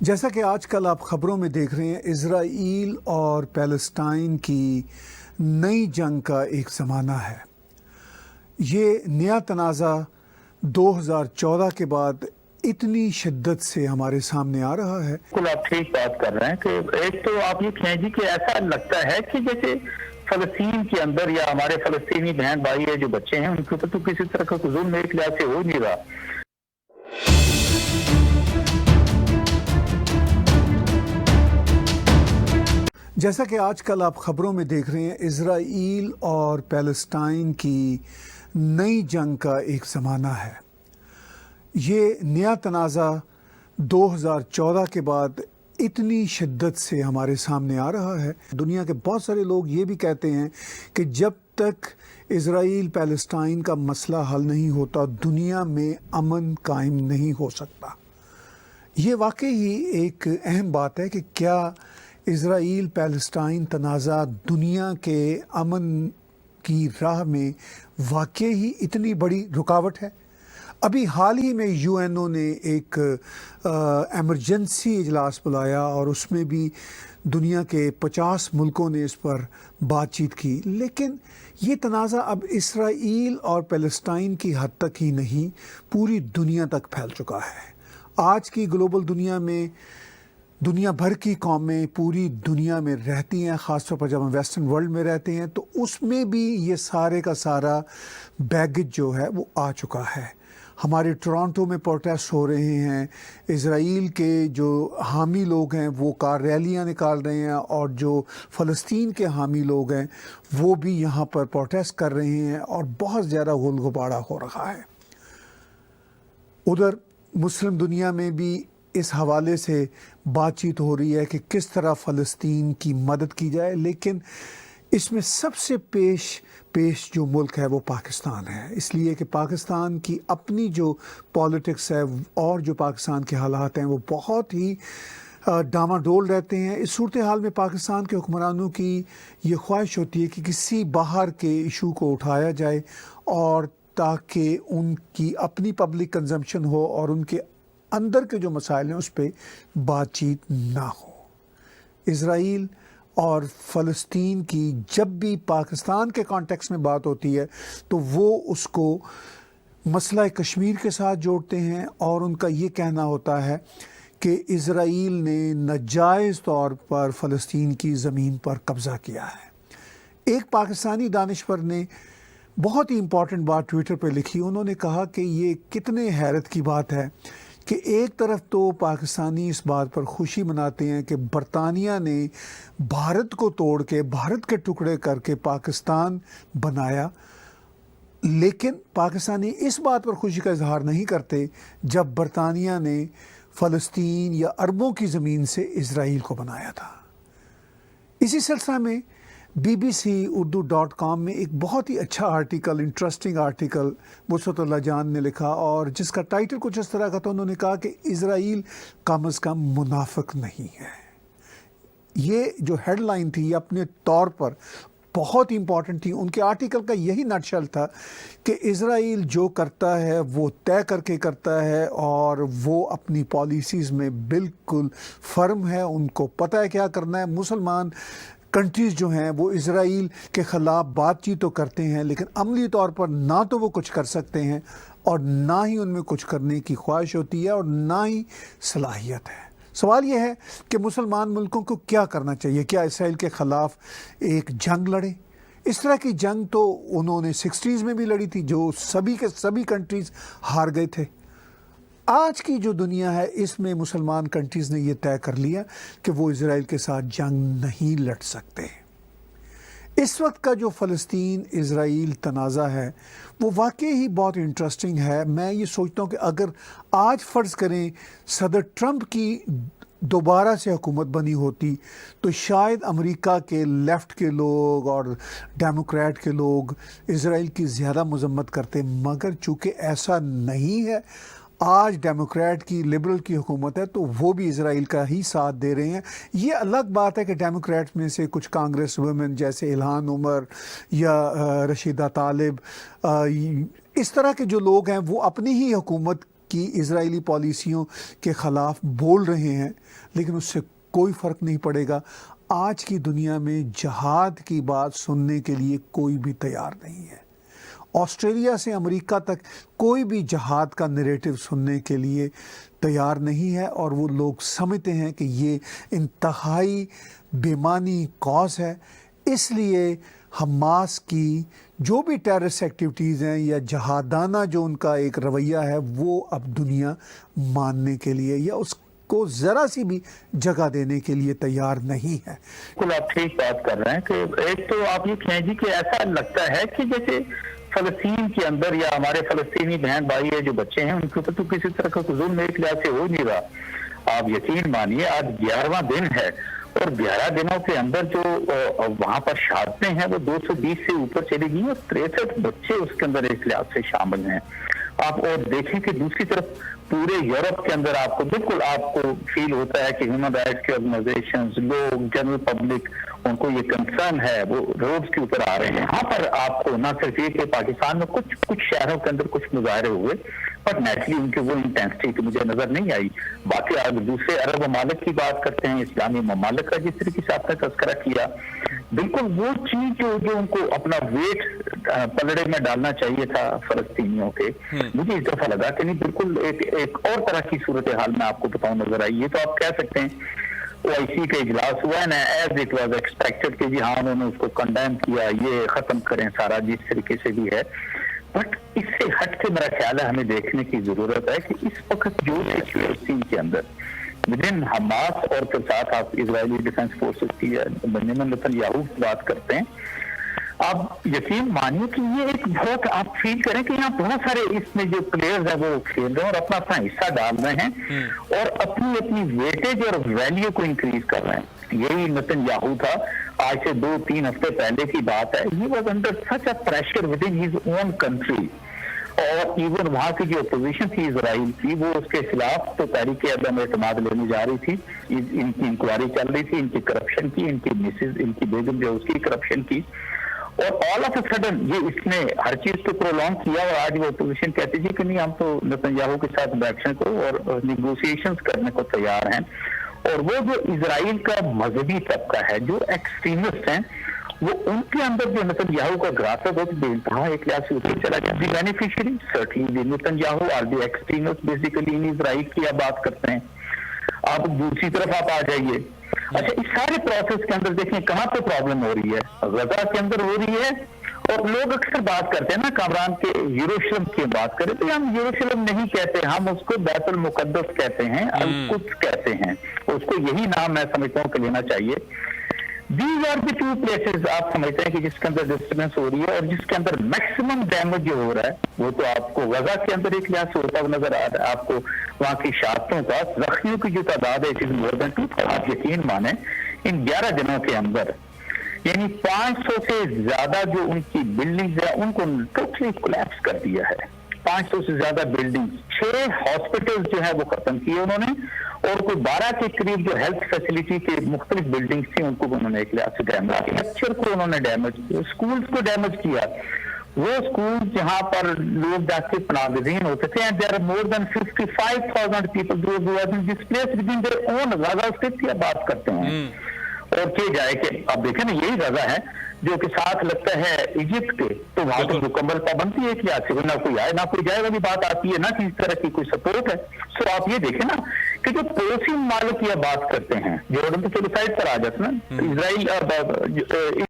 جیسا کہ آج کل آپ خبروں میں دیکھ رہے ہیں، اسرائیل اور پیلسٹائن کی نئی جنگ کا ایک زمانہ ہے۔ یہ نیا تنازع 2014 کے بعد اتنی شدت سے ہمارے سامنے آ رہا ہے۔ بالکل آپ ٹھیک بات کر رہے ہیں کہ ایک تو آپ یہ کہیں جی کہ ایسا لگتا ہے کہ جیسے فلسطین کے اندر یا ہمارے فلسطینی بہن بھائی ہے جو بچے ہیں ان کے اوپر تو کسی طرح کا ظلم ایک لحاظ سے ہو نہیں رہا۔ جیسا کہ آج کل آپ خبروں میں دیکھ رہے ہیں، اسرائیل اور پیلسٹائن کی نئی جنگ کا ایک زمانہ ہے۔ یہ نیا تنازع 2014 کے بعد اتنی شدت سے ہمارے سامنے آ رہا ہے۔ دنیا کے بہت سارے لوگ یہ بھی کہتے ہیں کہ جب تک اسرائیل پیلسٹائن کا مسئلہ حل نہیں ہوتا، دنیا میں امن قائم نہیں ہو سکتا۔ یہ واقعی ہی ایک اہم بات ہے کہ کیا اسرائیل پیلسٹائن تنازع دنیا کے امن کی راہ میں واقعی ہی اتنی بڑی رکاوٹ ہے؟ ابھی حال ہی میں UN نے ایک ایمرجنسی اجلاس بلایا اور اس میں بھی دنیا کے 50 ملکوں نے اس پر بات چیت کی، لیکن یہ تنازع اب اسرائیل اور پیلسٹائن کی حد تک ہی نہیں، پوری دنیا تک پھیل چکا ہے۔ آج کی گلوبل دنیا میں دنیا بھر کی قومیں پوری دنیا میں رہتی ہیں، خاص طور پر جب ہم ویسٹرن ورلڈ میں رہتے ہیں تو اس میں بھی یہ سارے کا سارا بیگج جو ہے وہ آ چکا ہے۔ ہمارے ٹورانٹو میں پروٹیسٹ ہو رہے ہیں، اسرائیل کے جو حامی لوگ ہیں وہ کار ریلیاں نکال رہے ہیں، اور جو فلسطین کے حامی لوگ ہیں وہ بھی یہاں پر پروٹیسٹ کر رہے ہیں، اور بہت زیادہ غل غبارہ ہو رہا ہے۔ ادھر مسلم دنیا میں بھی اس حوالے سے بات چیت ہو رہی ہے کہ کس طرح فلسطین کی مدد کی جائے، لیکن اس میں سب سے پیش جو ملک ہے وہ پاکستان ہے، اس لیے کہ پاکستان کی اپنی جو پالیٹکس ہے اور جو پاکستان کے حالات ہیں وہ بہت ہی ڈاماڈول رہتے ہیں۔ اس صورتحال میں پاکستان کے حکمرانوں کی یہ خواہش ہوتی ہے کہ کسی باہر کے ایشو کو اٹھایا جائے، اور تاکہ ان کی اپنی پبلک کنزمپشن ہو اور ان کے اندر کے جو مسائل ہیں اس پہ بات چیت نہ ہو۔ اسرائیل اور فلسطین کی جب بھی پاکستان کے کانٹیکس میں بات ہوتی ہے تو وہ اس کو مسئلہ کشمیر کے ساتھ جوڑتے ہیں، اور ان کا یہ کہنا ہوتا ہے کہ اسرائیل نے ناجائز طور پر فلسطین کی زمین پر قبضہ کیا ہے۔ ایک پاکستانی دانشور نے بہت ہی امپورٹنٹ بات ٹویٹر پہ لکھی۔ انہوں نے کہا کہ یہ کتنے حیرت کی بات ہے کہ ایک طرف تو پاکستانی اس بات پر خوشی مناتے ہیں کہ برطانیہ نے بھارت کو توڑ کے، بھارت کے ٹکڑے کر کے پاکستان بنایا، لیکن پاکستانی اس بات پر خوشی کا اظہار نہیں کرتے جب برطانیہ نے فلسطین یا عربوں کی زمین سے اسرائیل کو بنایا تھا۔ اسی سلسلہ میں bbcurdu.com میں ایک بہت ہی اچھا آرٹیکل، انٹرسٹنگ آرٹیکل وسعت اللہ جان نے لکھا، اور جس کا ٹائٹل کچھ اس طرح کا تھا۔ انہوں نے کہا کہ اسرائیل کم از کم منافق نہیں ہے۔ یہ جو ہیڈ لائن تھی یہ اپنے طور پر بہت امپورٹنٹ تھی۔ ان کے آرٹیکل کا یہی نٹشل تھا کہ اسرائیل جو کرتا ہے وہ طے کر کے کرتا ہے، اور وہ اپنی پالیسیز میں بالکل فرم ہے، ان کو پتہ ہے کیا کرنا ہے۔ مسلمان کنٹریز جو ہیں وہ اسرائیل کے خلاف بات چیت تو کرتے ہیں، لیکن عملی طور پر نہ تو وہ کچھ کر سکتے ہیں، اور نہ ہی ان میں کچھ کرنے کی خواہش ہوتی ہے، اور نہ ہی صلاحیت ہے۔ سوال یہ ہے کہ مسلمان ملکوں کو کیا کرنا چاہیے؟ کیا اسرائیل کے خلاف ایک جنگ لڑیں؟ اس طرح کی جنگ تو انہوں نے 60s میں بھی لڑی تھی، جو سبھی کے سبھی کنٹریز ہار گئے تھے۔ آج کی جو دنیا ہے اس میں مسلمان کنٹریز نے یہ طے کر لیا کہ وہ اسرائیل کے ساتھ جنگ نہیں لڑ سکتے۔ اس وقت کا جو فلسطین اسرائیل تنازع ہے وہ واقعی ہی بہت انٹرسٹنگ ہے۔ میں یہ سوچتا ہوں کہ اگر آج فرض کریں صدر ٹرمپ کی دوبارہ سے حکومت بنی ہوتی تو شاید امریکہ کے لیفٹ کے لوگ اور ڈیموکریٹ کے لوگ اسرائیل کی زیادہ مذمت کرتے، مگر چونکہ ایسا نہیں ہے، آج ڈیموکریٹ کی، لبرل کی حکومت ہے، تو وہ بھی اسرائیل کا ہی ساتھ دے رہے ہیں۔ یہ الگ بات ہے کہ ڈیموکریٹ میں سے کچھ کانگریس وومن جیسے الہان عمر یا رشیدہ طالب، اس طرح کے جو لوگ ہیں وہ اپنی ہی حکومت की इजरायली पॉलिसियों के ख़िलाफ़ बोल रहे हैं, लेकिन उससे कोई फ़र्क नहीं पड़ेगा। आज की दुनिया में जहाद की बात सुनने के लिए कोई भी तैयार नहीं है। ऑस्ट्रेलिया से अमेरिका तक कोई भी जहाद का नैरेटिव सुनने के लिए तैयार नहीं है, और वो लोग समझते हैं कि ये इंतहाई बेमानी कॉज है। इसलिए हमास की जो भी टेररिस्ट एक्टिविटीज़ हैं या जहादाना जो उनका एक रवैया है, वो अब दुनिया मानने के लिए या उसको ज़रा सी भी जगह देने के लिए तैयार नहीं है। बिल्कुल आप ठीक बात कर रहे हैं कि एक तो आप ये कहें जी कि ऐसा लगता है कि जैसे फलस्तीन के अंदर या हमारे फलस्तीनी बहन भाई है जो बच्चे हैं उनके ऊपर तो किसी तरह का जुल्म एक लिहाज से हो नहीं रहा। आप यकीन मानिए आज 11वां दिन है और 11 दिनों के अंदर जो वहां पर शहादतें हैं वो 220 से ऊपर चली गई और 63 बच्चे उसके अंदर एक लिहाज से शामिल हैं। आप और देखें कि दूसरी तरफ पूरे यूरोप के अंदर आपको बिल्कुल आपको फील होता है कि ह्यूमन राइट्स के ऑर्गेनाइजेशंस, लोग, जनरल पब्लिक, उनको ये कंसर्न है, वो रोड्स के ऊपर आ रहे हैं। यहाँ पर आपको ना सिर्फ ये कि पाकिस्तान में कुछ शहरों के अंदर कुछ मुजाहरे हुए, पर नेचुरली उनकी वो इंटेंसिटी की मुझे नजर नहीं आई। बाकी अगर दूसरे अरब ममालिक की बात करते हैं, इस्लामी ममालिक का जिस तरीके से आपने तस्करा किया, बिल्कुल वो चीज जो उनको अपना वेट पलड़े में डालना चाहिए था फलस्तीनियों के, मुझे इस दफा लगा कि नहीं, बिल्कुल एक और तरह की सूरत हाल में आपको बताऊं नजर आई। ये तो आप कह सकते हैं OIC का इजलास हुआ है ना, एज इट वाज एक्सपेक्टेड कि जी हाँ उन्होंने उसको कंडेम किया, ये खत्म करें सारा जिस तरीके से भी है। बट इससे हट के मेरा ख्याल है हमें देखने की जरूरत है कि इस वक्त जो सिचुएशन के अंदर विदिन हमास और के साथ आप इजरायली डिफेंस फोर्सेस की बेंजामिन नेतन्याहू की बात करते हैं, आप यकीन मानिए कि ये एक बहुत आप फील करें कि यहाँ बहुत सारे इसमें जो प्लेयर्स हैं वो खेल रहे हैं और अपना अपना हिस्सा डाल रहे हैं और अपनी अपनी वेटेज और वैल्यू को इंक्रीज कर रहे हैं। यही नेतन्याहू था, आज से 2-3 हफ्ते पहले की बात है, he was under such a pressure with in his own country, और इवन वहां की जो अपोजिशन थी इजराइल की, वो उसके खिलाफ तो तहरीक अदम एतमाद लेने जा रही थी। इनकी इंक्वायरी चल रही थी, इनकी करप्शन की, इनकी मिसेज, इनकी बेगम जो उसकी करप्शन की, और ऑल ऑफ अ सडन ये इसने हर चीज को प्रोलॉन्ग किया और आज वो अपोजिशन कहती थी कि नहीं हम तो नेतन्याहू के साथ बैठने को और निगोशिएशंस करने को तैयार हैं। और वो जो इजराइल का मजहबी तबका है, जो एक्सट्रीमिस्ट हैं, वो उनके अंदर जो नेतन्याहू का ग्रासर वो बेनतहा एक लिहाज से ऊपर चला गया। The beneficiary certainly Netanyahu are the extremist basically in Israel की आप बात करते हैं। आप दूसरी तरफ आप आ जाइए, अच्छा इस सारे प्रोसेस के अंदर देखें कहाँ पे प्रॉब्लम हो रही है, गजा के अंदर हो रही है। और लोग अक्सर बात करते हैं ना कामरान के यरूशलेम की बात करें तो हम यरूशलेम नहीं कहते, हम उसको बैतुल मुकद्दस कहते हैं, अल-कुद्स कहते हैं, उसको यही नाम मैं समझता हूँ कि लेना चाहिए। These are the two places आप समझते हैं कि जिसके अंदर डिस्टर्बेंस हो रही है और जिसके अंदर मैक्सिमम डैमेज जो हो रहा है वो तो आपको गजा के अंदर एक लिहाज से होता हुआ नजर आ रहा है। आपको वहाँ की शहादतों का, जख्मियों की जो तादाद है, इट इज मोर देन 2। आप यकीन माने इन 11 दिनों के अंदर यानी 500 से ज्यादा जो उनकी बिल्डिंग है उनको टोटली कोलैप्स कर दिया है। 500 से ज्यादा बिल्डिंग, 6 हॉस्पिटल जो है वो खत्म किए उन्होंने, और कोई 12 के करीब जो हेल्थ फैसिलिटी के मुख्तलिफ बिल्डिंग्स थी उनको उन्होंने एक लिहाज से डैमेज किया, स्ट्रक्चर को उन्होंने डैमेज किया, स्कूल्स को डैमेज किया। वो स्कूल जहां पर लोग जाके पनाहगज़ीन होते थे, and there are more than 55,000 people who have been displaced within their own Gaza strip की बात करते हैं। और किए जाए कि आप देखें ना यही गजा है जो कि साथ लगता है इजिप्ट के, तो वहां तो मुकम्मल पाबंदी है कि आज से ना कोई आए ना कोई जाए वाली बात आती है, ना किसी तरह की कोई सपोर्ट है। सो आप ये देखें ना कि जो पड़ोसी मालिक की बात करते हैं, जॉर्डन तो चलो साइड पर आ जाते ना, इसराइल